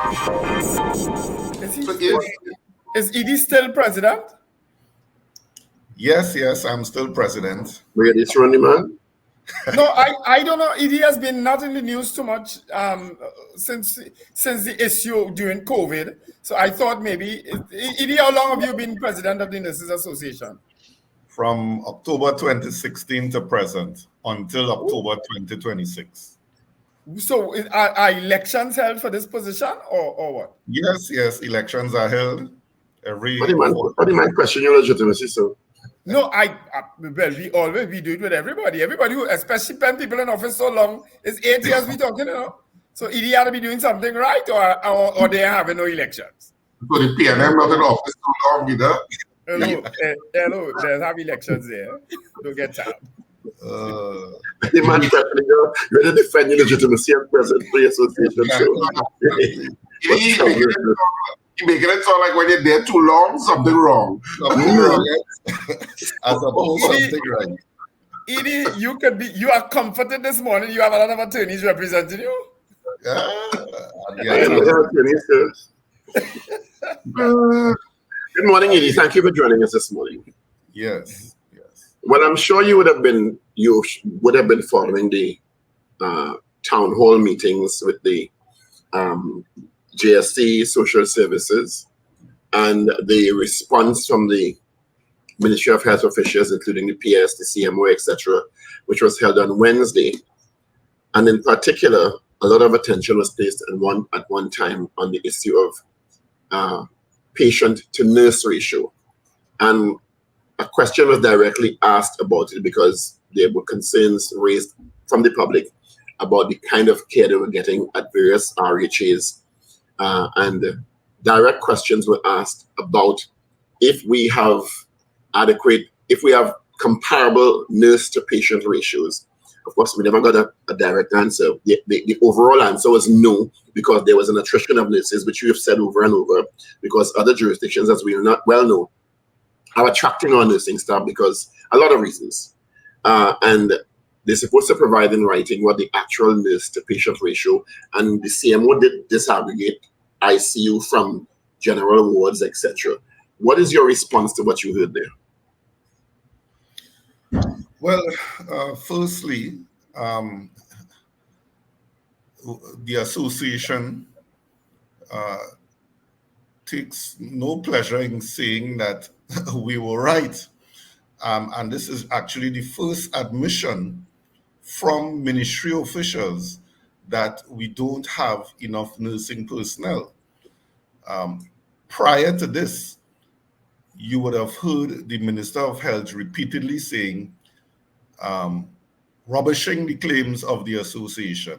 So is Idi still president? Yes, I'm still president. Where this running man? No, I don't know. Idi has been not in the news too much since the issue during COVID. So I thought maybe Idi, how long have you been president of the Nurses Association? From October 2016 to present until October 2026. So are elections held for this position or what? Yes, elections are held every. What do you mind question your legitimacy, sir? No, well, we do it with everybody. Everybody who, especially when people in office so long, it's 8 years we talking, So Idi had to be doing something right, or they are having no elections. So the PNM not in office too long either. Hello, there's have elections there. Don't get tired. The man you're to defend your legitimacy and present for your association. You making it sound like when you're there too long, something wrong. As opposed to something right. Idi, you are comforted this morning. You have a lot of attorneys representing you. Good morning, Idi. Thank you for joining us this morning. Yes. Well, I'm sure you would have been following the town hall meetings with the JSC Social Services and the response from the Ministry of Health officials, including the PS, the CMO, etc., which was held on Wednesday. And in particular, a lot of attention was placed at one time on the issue of patient to nurse ratio. And a question was directly asked about it because there were concerns raised from the public about the kind of care they were getting at various RHAs. And direct questions were asked about if we have comparable nurse to patient ratios. Of course, we never got a direct answer. The overall answer was no, because there was an attrition of nurses, which we have said over and over, because other jurisdictions, as we well know, are attracting our nursing staff because a lot of reasons. And they're supposed to provide in writing what the actual nurse to patient ratio, and the CMO did disaggregate ICU from general wards, etc. What is your response to what you heard there? Well, firstly, the association takes no pleasure in saying that we were right. And this is actually the first admission from ministry officials that we don't have enough nursing personnel. Prior to this, you would have heard the Minister of Health repeatedly saying, rubbishing the claims of the association.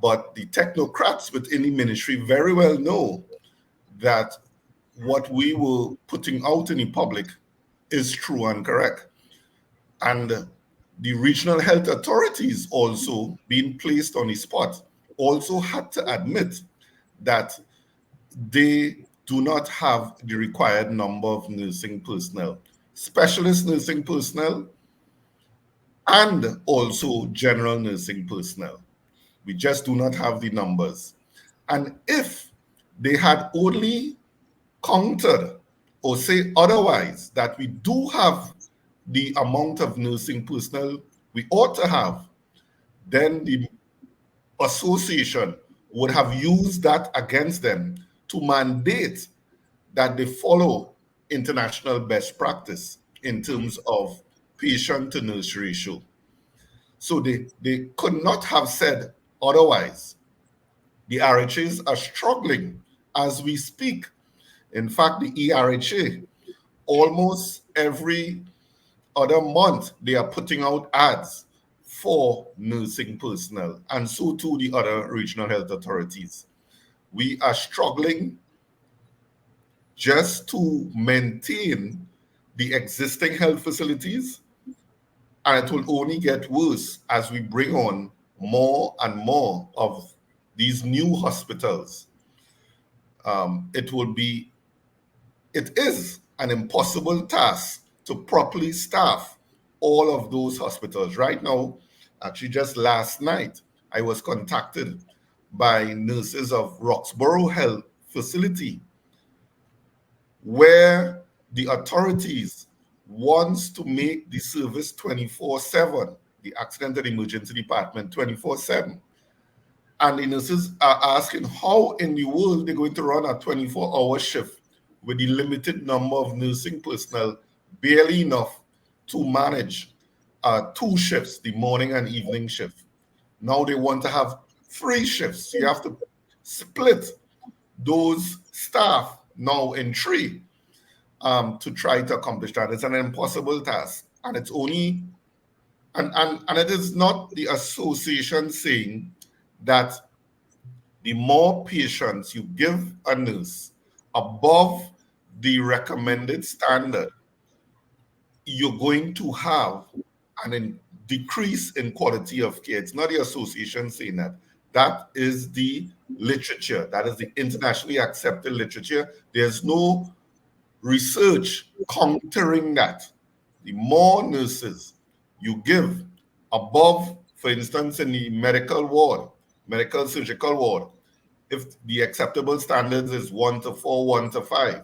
But the technocrats within the ministry very well know that what we were putting out in the public is true and correct. And the regional health authorities also being placed on the spot also had to admit that they do not have the required number of nursing personnel, specialist nursing personnel, and also general nursing personnel. We just do not have the numbers. And if they had only countered or say otherwise, that we do have the amount of nursing personnel we ought to have, then the association would have used that against them to mandate that they follow international best practice in terms of patient to nurse ratio. So they could not have said otherwise. The RHAs are struggling as we speak. In fact, the ERHA, almost every other month, they are putting out ads for nursing personnel, and so too the other regional health authorities. We are struggling just to maintain the existing health facilities, and it will only get worse as we bring on more and more of these new hospitals. It is an impossible task to properly staff all of those hospitals. Right now, actually just last night, I was contacted by nurses of Roxborough Health Facility, where the authorities wants to make the service 24/7, the accident and emergency department 24/7. And the nurses are asking how in the world they're going to run a 24-hour shift with the limited number of nursing personnel, barely enough to manage 2 shifts, the morning and evening shift. Now they want to have 3 shifts. So you have to split those staff now in 3 to try to accomplish that. It's an impossible task. And it's only, and it is not the association saying that the more patients you give a nurse above the recommended standard, you're going to have a decrease in quality of care. It's not the association saying that. That is the literature. That is the internationally accepted literature. There's no research countering that. The more nurses you give above, for instance, in the medical ward, medical surgical ward, if the acceptable standards is 1 to 4, 1 to 5,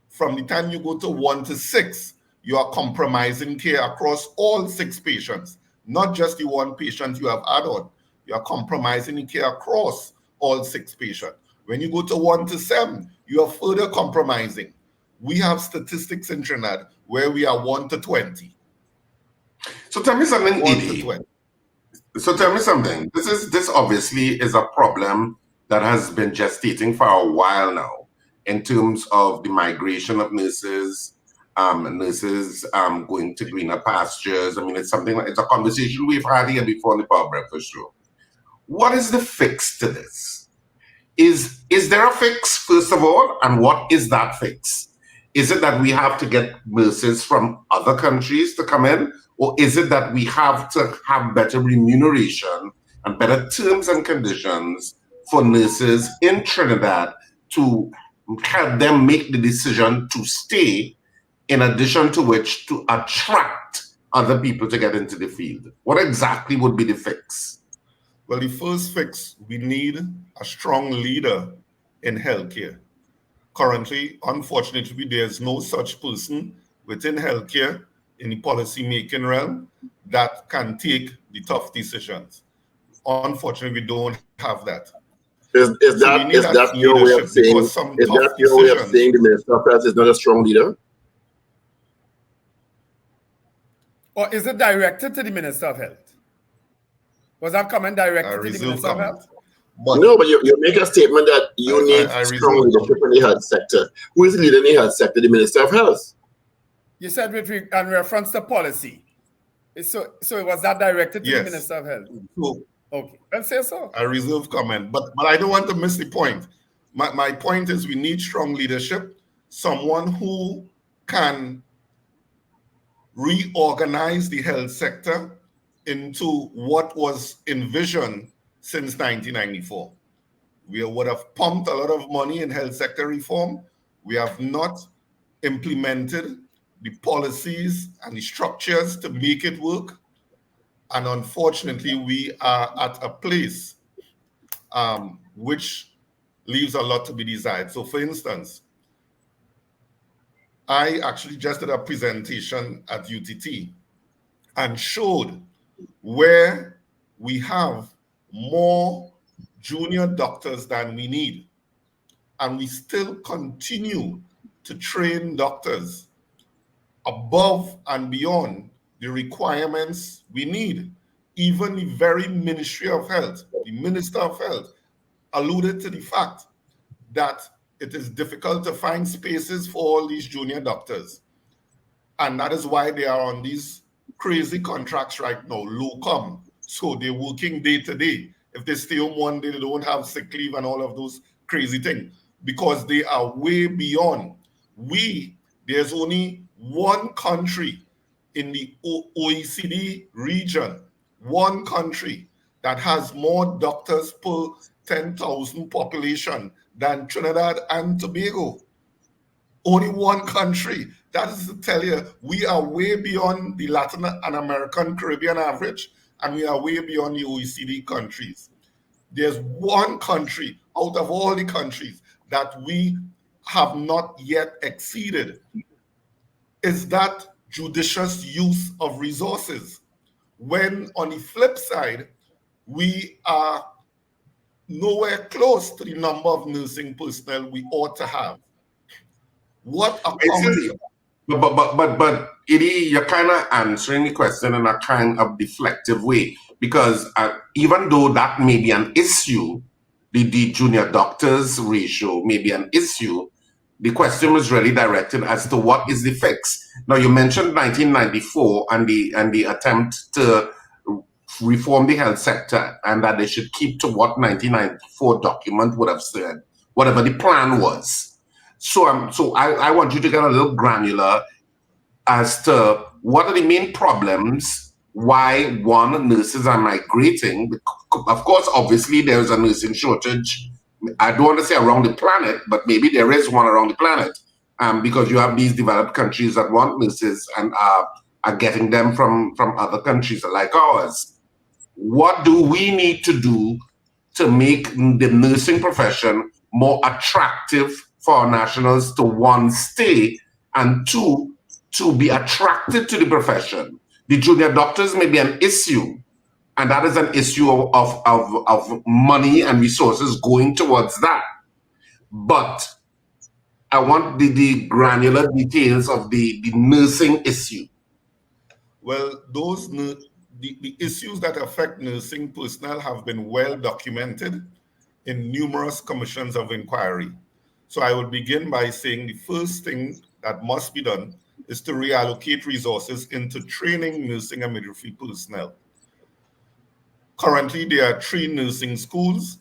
from the time you go to 1 to 6, you are compromising care across all 6 patients, not just the 1 patient you have add-on. You are compromising the care across all 6 patients. When you go to 1 to 7, you are further compromising. We have statistics in Trinidad where we are 1 to 20. So tell me something, 1 Idi. to 20. So tell me something. This obviously is a problem that has been gestating for a while now in terms of the migration of nurses, going to greener pastures. I mean, it's a conversation we've had here before on the Power Breakfast Show. What is the fix to this? Is there a fix, first of all? And what is that fix? Is it that we have to get nurses from other countries to come in? Or is it that we have to have better remuneration and better terms and conditions for nurses in Trinidad to help them make the decision to stay, in addition to which to attract other people to get into the field? What exactly would be the fix? Well, the first fix, we need a strong leader in healthcare. Currently, unfortunately, there's no such person within healthcare in the policy-making realm that can take the tough decisions. Unfortunately, we don't have that. Is that your way of saying the Minister of Health is not a strong leader? Or is it directed to the Minister of Health? Was that comment directed to the Minister of Health? But you make a statement that you need strong leadership in the health sector. Who is leading the health sector? The Minister of Health. You said in reference to policy. So was that directed to the Minister of Health? So, okay, let's say so. I reserve comment, but I don't want to miss the point. My point is we need strong leadership, someone who can reorganize the health sector into what was envisioned since 1994. We would have pumped a lot of money in health sector reform. We have not implemented the policies and the structures to make it work. And unfortunately, we are at a place which leaves a lot to be desired. So for instance, I actually just did a presentation at UTT and showed where we have more junior doctors than we need. And we still continue to train doctors above and beyond the requirements we need. Even the very Ministry of Health, the Minister of Health, alluded to the fact that it is difficult to find spaces for all these junior doctors. And that is why they are on these crazy contracts right now, locum. So they're working day to day. If they stay home one day, they don't have sick leave and all of those crazy things because they are way beyond. There's only one country in the OECD region, one country that has more doctors per 10,000 population than Trinidad and Tobago. Only one country. That is to tell you, we are way beyond the Latin and American Caribbean average, and we are way beyond the OECD countries. there's one country out of all the countries that we have not yet exceeded, is that judicious use of resources. When on the flip side, we are nowhere close to the number of nursing personnel we ought to have. What accounts? But Idi, you're kind of answering the question in a kind of deflective way, because even though that may be an issue, the junior doctors ratio may be an issue, the question was really directed as to what is the fix. Now, you mentioned 1994 and the attempt to reform the health sector, and that they should keep to what 1994 document would have said, whatever the plan was. So I want you to get a little granular as to what are the main problems, why, one, nurses are migrating. Of course, obviously, there's a nursing shortage. I don't want to say around the planet, but maybe there is one around the planet, because you have these developed countries that want nurses and are getting them from other countries like ours. What do we need to do to make the nursing profession more attractive for our nationals to, one, stay, and two, to be attracted to the profession? The junior doctors may be an issue, and that is an issue of money and resources going towards that. But I want the granular details of the nursing issue. Well, the issues that affect nursing personnel have been well documented in numerous commissions of inquiry. So I will begin by saying the first thing that must be done is to reallocate resources into training nursing and midwifery personnel. Currently, there are 3 nursing schools,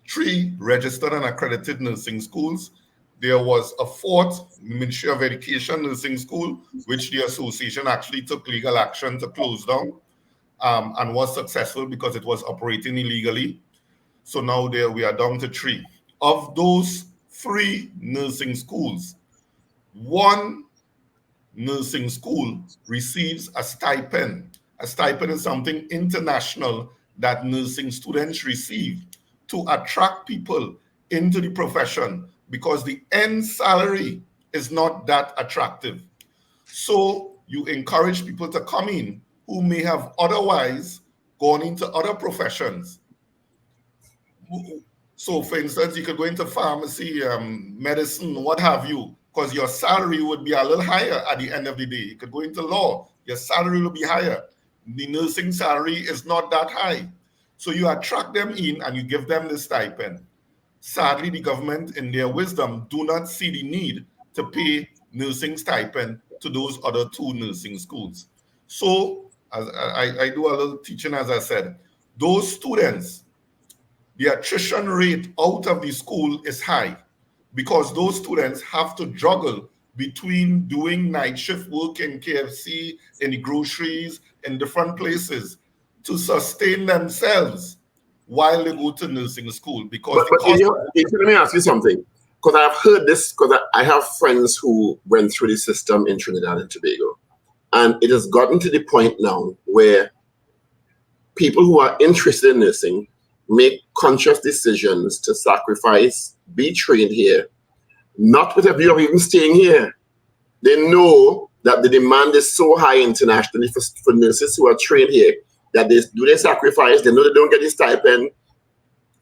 3 registered and accredited nursing schools. There was a 4th Ministry of Education nursing school, which the association actually took legal action to close down, and was successful because it was operating illegally. So now we are down to 3. Of those 3 nursing schools, 1 nursing school receives a stipend. A stipend is something international that nursing students receive to attract people into the profession, because the end salary is not that attractive. So you encourage people to come in who may have otherwise gone into other professions. So for instance, you could go into pharmacy, medicine, what have you, because your salary would be a little higher at the end of the day. You could go into law, your salary will be higher. The nursing salary is not that high. So you attract them in and you give them the stipend. Sadly, the government, in their wisdom, do not see the need to pay nursing stipend to those other 2 nursing schools. So as I do a little teaching, as I said, those students, the attrition rate out of the school is high, because those students have to juggle between doing night shift work in KFC, in the groceries, in different places to sustain themselves while they go to nursing school. Because let me ask you something, because I've heard this, because I have friends who went through the system in Trinidad and Tobago, and it has gotten to the point now where people who are interested in nursing make conscious decisions to sacrifice, be trained here, not with a view of even staying here. They know that the demand is so high internationally for nurses who are trained here that they do their sacrifice. They know they don't get the stipend.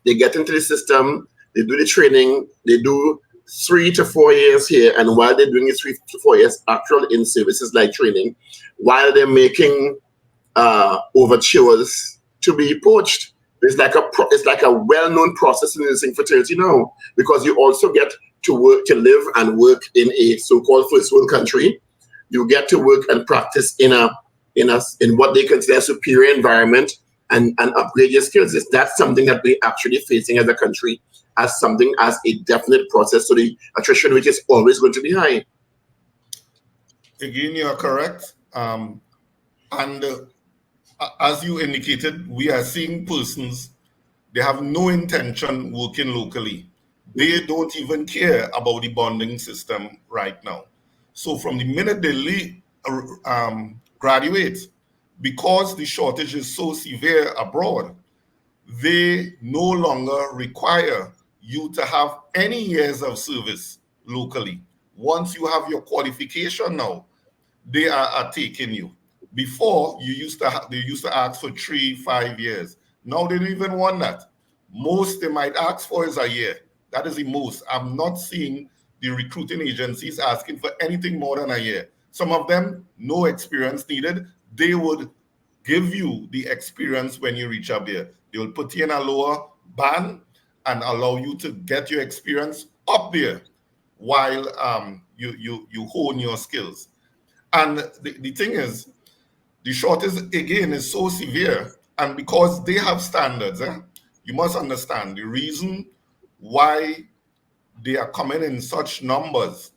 They get into the system, they do the training, they do 3 to 4 years here, and while they're doing it 3 to 4 years actual in services like training, while they're making overtures to be poached. It's like a well-known process in nursing fraternity now, because you also get to work, to live and work in a so-called first world country. You get to work and practice in what they consider a superior environment and upgrade your skills. That's something that we're actually facing as a country as something as a definite process. So the attrition rate is always going to be high. Again, you are correct. As you indicated, we are seeing persons, they have no intention working locally. They don't even care about the bonding system right now. So from the minute they graduate, because the shortage is so severe abroad, they no longer require you to have any years of service locally. Once you have your qualification now, they are taking you. Before, they used to ask for 3-5 years. Now they don't even want that. Most they might ask for is a year. That is the most. I'm not seeing the recruiting agencies asking for anything more than a year. Some of them, no experience needed. They would give you the experience when you reach up there. They will put you in a lower band and allow you to get your experience up there while you hone your skills. And the thing is, the shortage again is so severe, and because they have standards, you must understand the reason why they are coming in such numbers.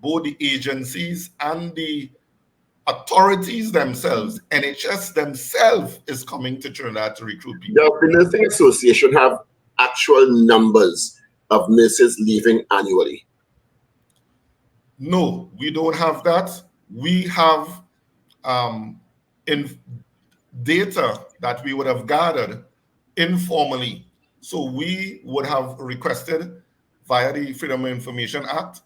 Both the agencies and the authorities themselves, NHS themselves, is coming to Trinidad to recruit people. Does the Nursing Association have actual numbers of nurses leaving annually? No, we don't have that. We have in data that we would have gathered informally. So we would have requested via the Freedom of Information Act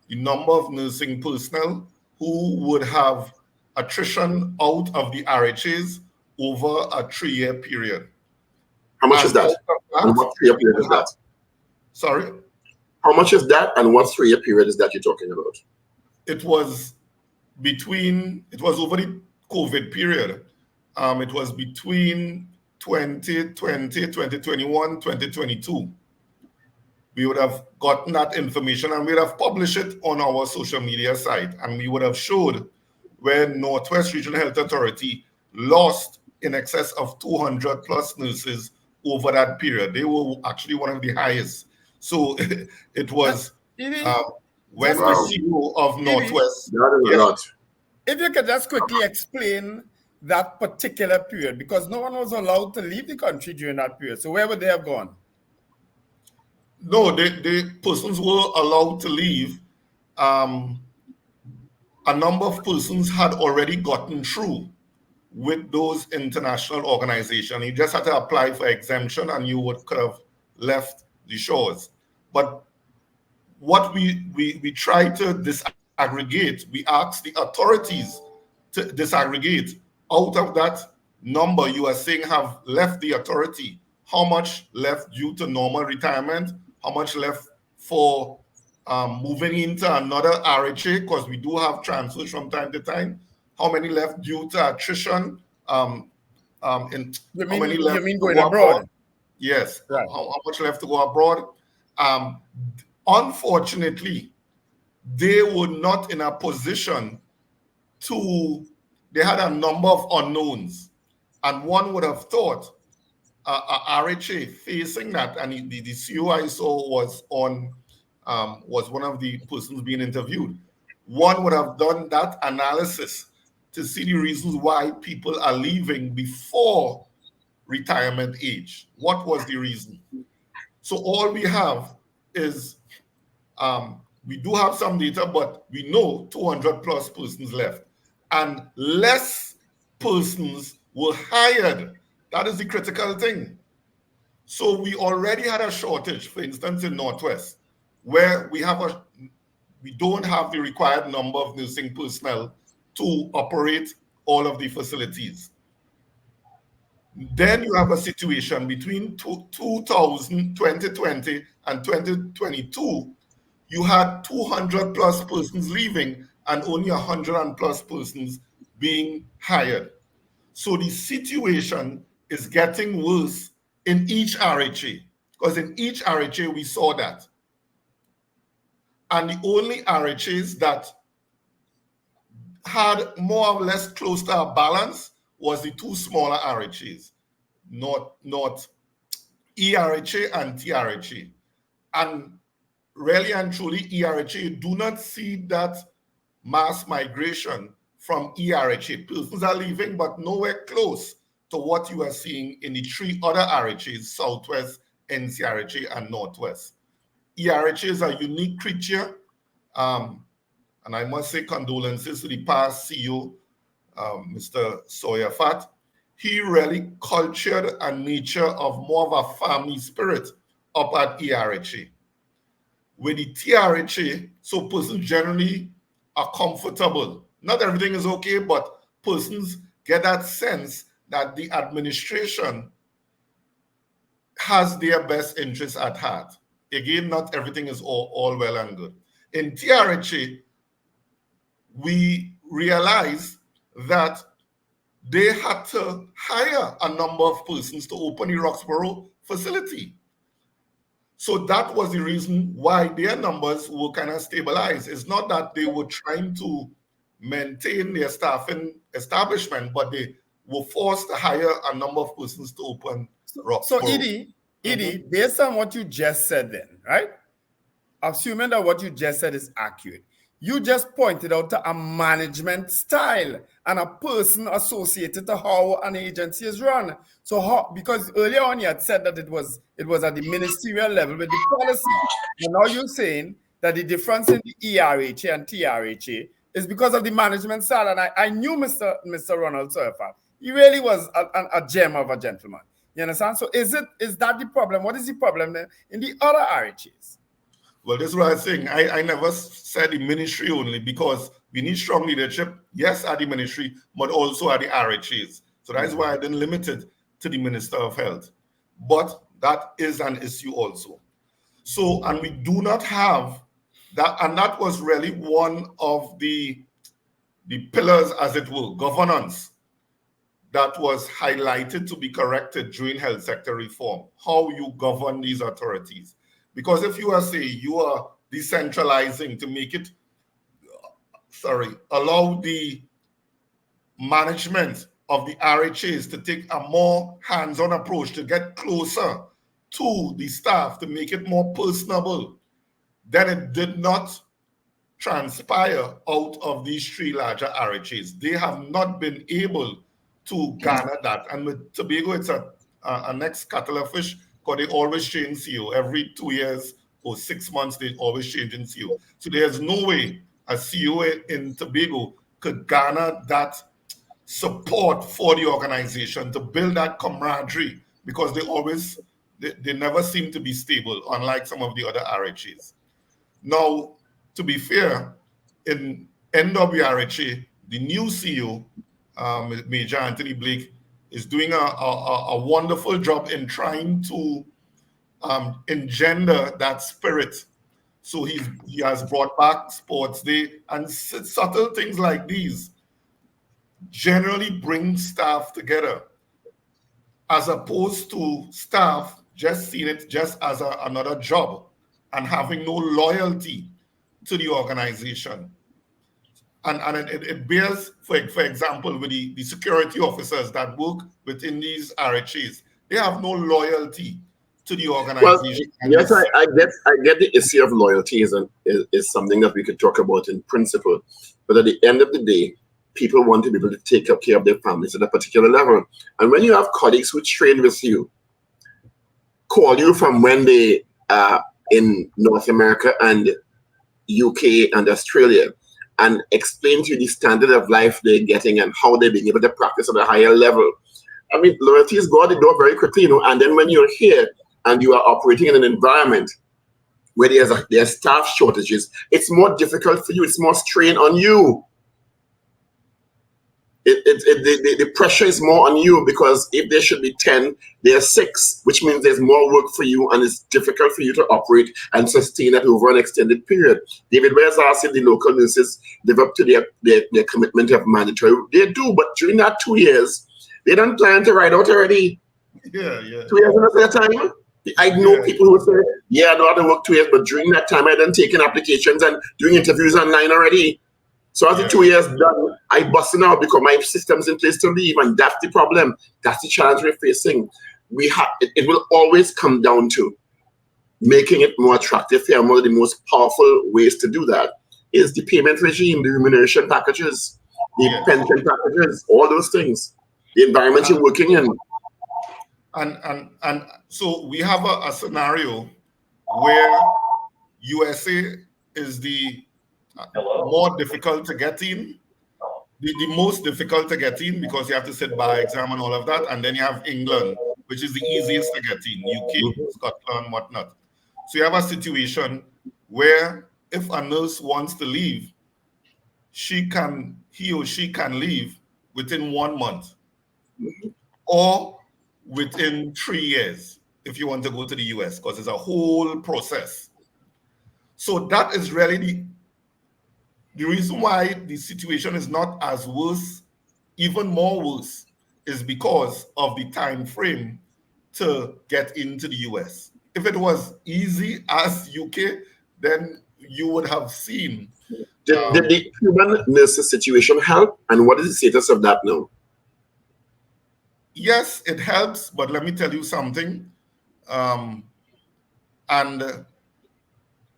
the number of nursing personnel who would have attrition out of the RHAs over a 3-year period. How much is that? And what 3-year period is that? Sorry? How much is that, and what 3-year period is that you're talking about? It was over the COVID period. It was between 2020, 2021, 2022. We would have gotten that information and we would have published it on our social media site, and we would have showed where Northwest Regional Health Authority lost in excess of 200 plus nurses over that period. They were actually one of the highest. So it was when the CEO of Northwest. That is a lot. If you could just quickly explain that particular period, because no one was allowed to leave the country during that period. So where would they have gone? No, the persons were allowed to leave. A number of persons had already gotten through with those international organizations. You just had to apply for exemption and you could have left the shores. But what we try to disaggregate, we ask the authorities to disaggregate out of that number you are saying have left the authority, how much left due to normal retirement, how much left for moving into another RHA, because we do have transfers from time to time, how many left due to attrition, You mean going abroad? Yes. Right. How much left to go abroad? Unfortunately, they were not in a position they had a number of unknowns. And one would have thought RHA facing that, and the CEO I saw was one of the persons being interviewed. One would have done that analysis to see the reasons why people are leaving before retirement age. What was the reason? So all we have is we do have some data, but we know 200 plus persons left, and less persons were hired. That is the critical thing. So we already had a shortage, for instance, in Northwest, where we don't have the required number of nursing personnel to operate all of the facilities. Then you have a situation between 2020 and 2022, you had 200 plus persons leaving and only 100 plus persons being hired. So the situation is getting worse in each RHA, because in each RHA we saw that. And the only RHAs that had more or less close to a balance was the two smaller RHAs, not ERHA and TRHA. And really and truly, ERHA do not see that mass migration from ERHA. Persons are leaving, but nowhere close to what you are seeing in the 3 other RHAs, Southwest, NCRHA, and Northwest. ERHA is a unique creature, and I must say condolences to the past CEO, Mr. Sawyer Fat. he really cultured a nature of more of a family spirit up at ERHA. With the TRHA, so persons generally are comfortable. Not everything is okay, but persons get that sense that the administration has their best interests at heart. Again, not everything is all well and good. In TRHA, we realized that they had to hire a number of persons to open the Roxborough facility. So that was the reason why their numbers were kind of stabilized. It's not that they were trying to maintain their staffing establishment, but they were forced to hire a number of persons to open Roxborough. So Idi, based on what you just said then, right? Assuming that what you just said is accurate, you just pointed out to a management style and a person associated to how an agency is run. So how, because earlier on you had said that it was at the ministerial level with the policy. And now you're saying that the difference in the ERHA and TRHA is because of the management style. And I knew Mr. Ronald Surfer. He really was a gem of a gentleman. You understand? So is that the problem? What is the problem then in the other RHAs? Well, this is what I'm saying. I never said the ministry only, because we need strong leadership, yes, at the ministry, but also at the RHAs. So that's why I didn't limit it to the Minister of Health. But that is an issue also. So, and we do not have that, and that was really one of the pillars, as it were, governance, that was highlighted to be corrected during health sector reform, how you govern these authorities. Because if you are saying you are decentralizing to make it, allow the management of the RHAs to take a more hands-on approach, to get closer to the staff, to make it more personable, then it did not transpire out of these three larger RHAs. They have not been able to garner that. And with Tobago, it's a next kettle of fish, because they always change CEO. Every 2 years or 6 months, they always change in CEO. So there's no way a CEO in Tobago could garner that support for the organization to build that camaraderie, because they never seem to be stable, unlike some of the other RHAs. Now, to be fair, in NWRHA, the new CEO, Major Anthony Blake, is doing a wonderful job in trying to engender that spirit. So he has brought back Sports Day, and subtle things like these generally bring staff together, as opposed to staff just seeing it just as another job and having no loyalty to the organization. And it bears, for example, with the security officers that work within these RHAs, they have no loyalty to the organization. Well, yes, I get the issue of loyalty is something that we could talk about in principle. But at the end of the day, people want to be able to take care of their families at a particular level. And when you have colleagues who train with you, call you from when they are in North America and UK and Australia, and explain to you the standard of life they're getting and how they're being able to practice at a higher level. I mean, loyalty is go out the door very quickly, and then when you're here and you are operating in an environment where there's staff shortages, it's more difficult for you, it's more strain on you. The pressure is more on you, because if there should be 10, there are 6, which means there's more work for you, and it's difficult for you to operate and sustain that over an extended period. David Where's asked if the local nurses live up to their commitment of mandatory. They do, but during that 2 years, they don't plan to ride out already. Yeah. 2 years enough for that time? I know people who say, yeah, I know how to work 2 years, but during that time, I done taking applications and doing interviews online already. So after 2 years done, I busted out because my system's in place to leave, and that's the problem. That's the challenge we're facing. It will always come down to making it more attractive. And one of the most powerful ways to do that is the payment regime, the remuneration packages, the pension packages, all those things, the environment you're working in. And so we have a scenario where USA is the more difficult to get in, the most difficult to get in because you have to sit bar exam and all of that. And then you have England, which is the easiest to get in, UK, Scotland, whatnot. So you have a situation where if a nurse wants to leave, he or she can leave within 1 month or within 3 years if you want to go to the US, because it's a whole process. So that is really the reason why the situation is not as worse, even more worse, is because of the time frame to get into the US. If it was easy as UK, then you would have seen. Did the Cuban nurses situation help? And what is the status of that now? Yes, it helps, but let me tell you something. And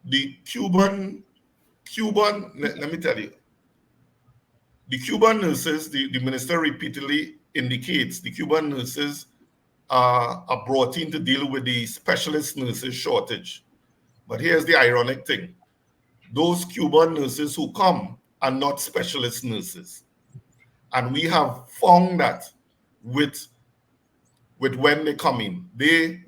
the Cuban, let me tell you, the Cuban nurses, the minister repeatedly indicates the Cuban nurses are brought in to deal with the specialist nurses shortage. But here's the ironic thing. Those Cuban nurses who come are not specialist nurses. And we have found that with when they come in. The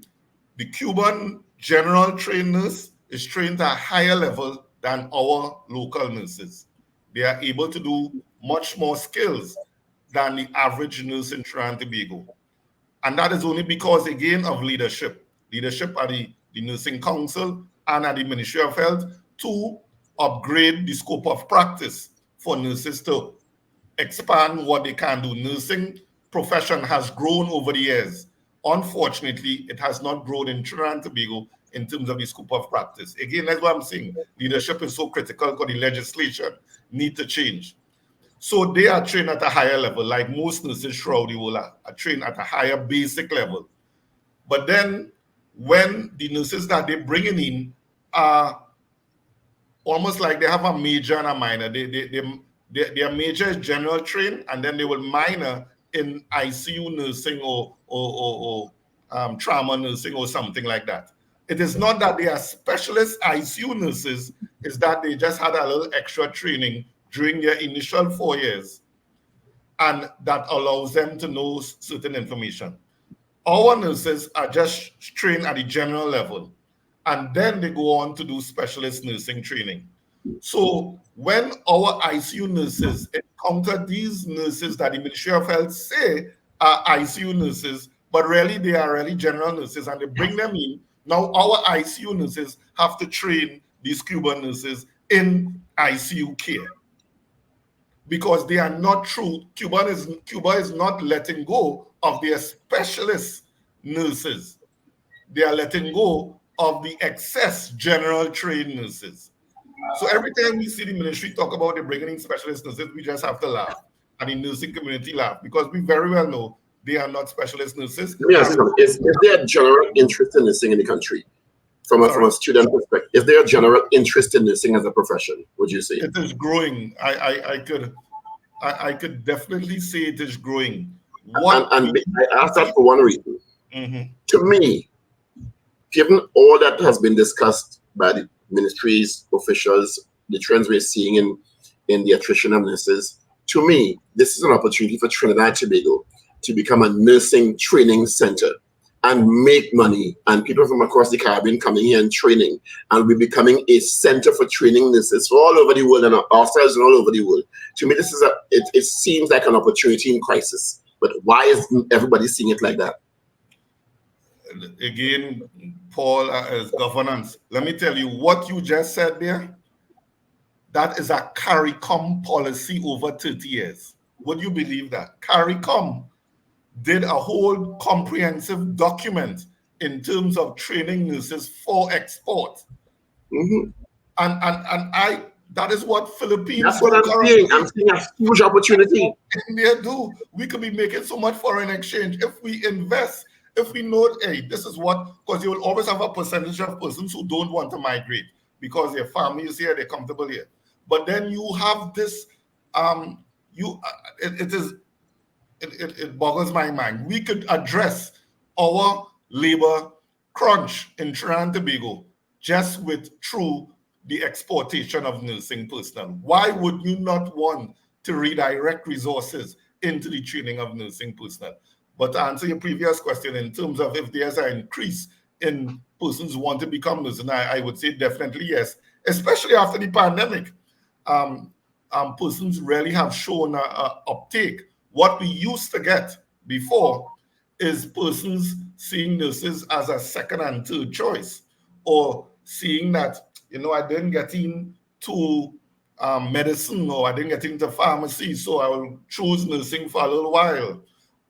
Cuban general trained nurse is trained at a higher level than our local nurses. They are able to do much more skills than the average nurse in Trinidad and Tobago. And that is only because, again, of leadership. Leadership at the Nursing Council and at the Ministry of Health to upgrade the scope of practice for nurses to expand what they can do. Nursing profession has grown over the years. Unfortunately, it has not grown in Trinidad and Tobago in terms of the scope of practice. Again, that's what I'm saying. Leadership is so critical because the legislation need to change. So they are trained at a higher level, like most nurses throughout the world are trained at a higher basic level. But then when the nurses that they're bringing in are almost like they have a major and a minor. Their major is general trained, and then they will minor in ICU nursing or trauma nursing or something like that. It is not that they are specialist ICU nurses, it's that they just had a little extra training during their initial 4 years, and that allows them to know certain information. Our nurses are just trained at the general level, and then they go on to do specialist nursing training. So when our ICU nurses encounter these nurses that the Ministry of Health say are ICU nurses, but really they are really general nurses, and they bring them in, now our ICU nurses have to train these Cuban nurses in ICU care because they are not true. Cuba is not letting go of their specialist nurses. They are letting go of the excess general trained nurses. So every time we see the ministry talk about the bringing in specialist nurses, we just have to laugh. And the nursing community laugh because we very well know they are not specialist nurses. Let me ask you something. Is there a general interest in nursing in the country? From a student perspective, is there a general interest in nursing as a profession, would you say? It is growing. I could definitely say it is growing. And I ask that for one reason. To me, given all that has been discussed by the ministry's officials, the trends we're seeing in the attrition of nurses, to me, this is an opportunity for Trinidad and Tobago to become a nursing training center and make money, and people from across the Caribbean coming here and training, and we're becoming a center for training nurses for all over the world and ourselves and all over the world. To me, this is it seems like an opportunity in crisis, but why isn't everybody seeing it like that? Again, Paul, as governance, let me tell you what you just said there. That is a CARICOM policy over 30 years. Would you believe that? CARICOM did a whole comprehensive document in terms of training nurses for export. And that is what Philippines. That's what I'm saying. I'm seeing a huge opportunity. India do. We could be making so much foreign exchange if we invest. If we know, hey, this is what, because you will always have a percentage of persons who don't want to migrate because their family is here, they're comfortable here. But then you have this, it boggles my mind. We could address our labor crunch in Trinidad and Tobago just through the exportation of nursing personnel. Why would you not want to redirect resources into the training of nursing personnel. But to answer your previous question, in terms of if there's an increase in persons who want to become nurses, I would say definitely yes, especially after the pandemic. Persons really have shown a uptake. What we used to get before is persons seeing nurses as a second and third choice, or seeing that, I didn't get into medicine, or I didn't get into pharmacy, so I will choose nursing for a little while.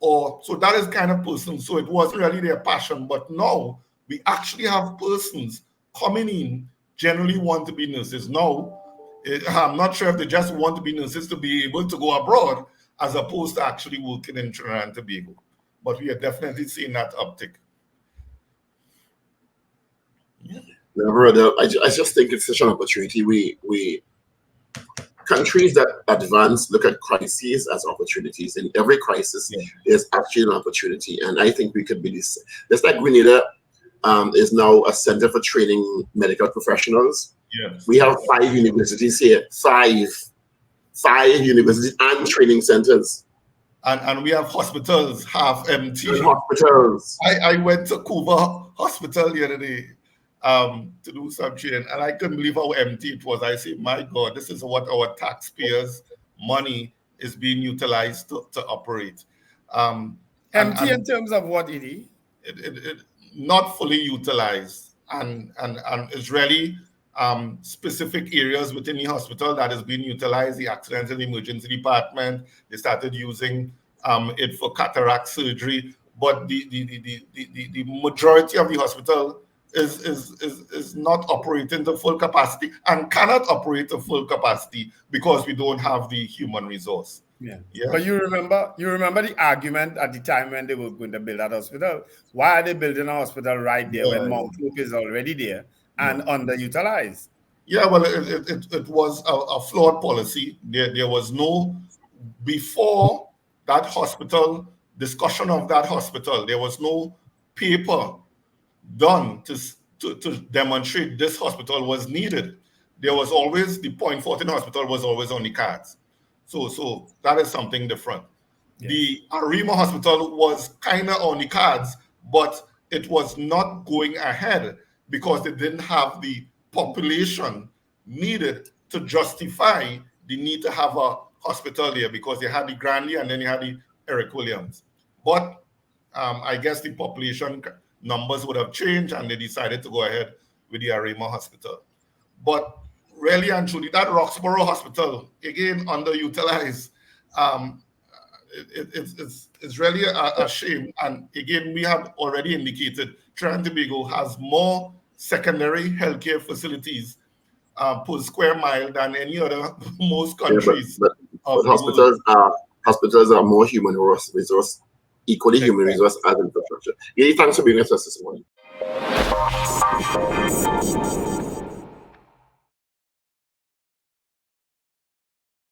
Or so that is kind of person. So it wasn't really their passion. But now we actually have persons coming in, generally want to be nurses. Now, I'm not sure if they just want to be nurses to be able to go abroad, as opposed to actually working in Trinidad and Tobago. But we are definitely seeing that uptick. Yeah. Brother, I just think it's such an opportunity. We countries that advance look at crises as opportunities. In every crisis, there's actually an opportunity, and I think we could be this. Just like Grenada is now a center for training medical professionals. Yes. We have 5 universities here, five universities and training centers. And we have hospitals half empty. And hospitals. I went to Cuba Hospital the other day to do some training, and I couldn't believe how empty it was. I said, my God, this is what our taxpayers' money is being utilized to operate. Empty in terms of what, Idi? It not fully utilized, and it's really specific areas within the hospital that is being utilized. The accident and emergency department, they started using it for cataract surgery, but the majority of the hospital is not operating to full capacity, and cannot operate to full capacity because we don't have the human resource. Yeah. But you remember the argument at the time when they were going to build that hospital. Why are they building a hospital right there when Mount Hope is already there and underutilized? Yeah, well, it was a flawed policy. There was no, before that hospital, discussion of that hospital, there was no paper done to demonstrate this hospital was needed. There was always, the Point 14 hospital was always on the cards. So that is something different. Yes. The Arima hospital was kind of on the cards, but it was not going ahead because they didn't have the population needed to justify the need to have a hospital there, because they had the Granley and then you had the Eric Williams. But I guess the population numbers would have changed and they decided to go ahead with the Arima hospital. But really and truly, that Roxborough hospital, again, underutilized. It's really a shame. And again, we have already indicated Trinidad and Tobago has more secondary healthcare facilities per square mile than any other most countries. But hospitals are more human resource, equally human resource as infrastructure. Thanks for being with us this morning.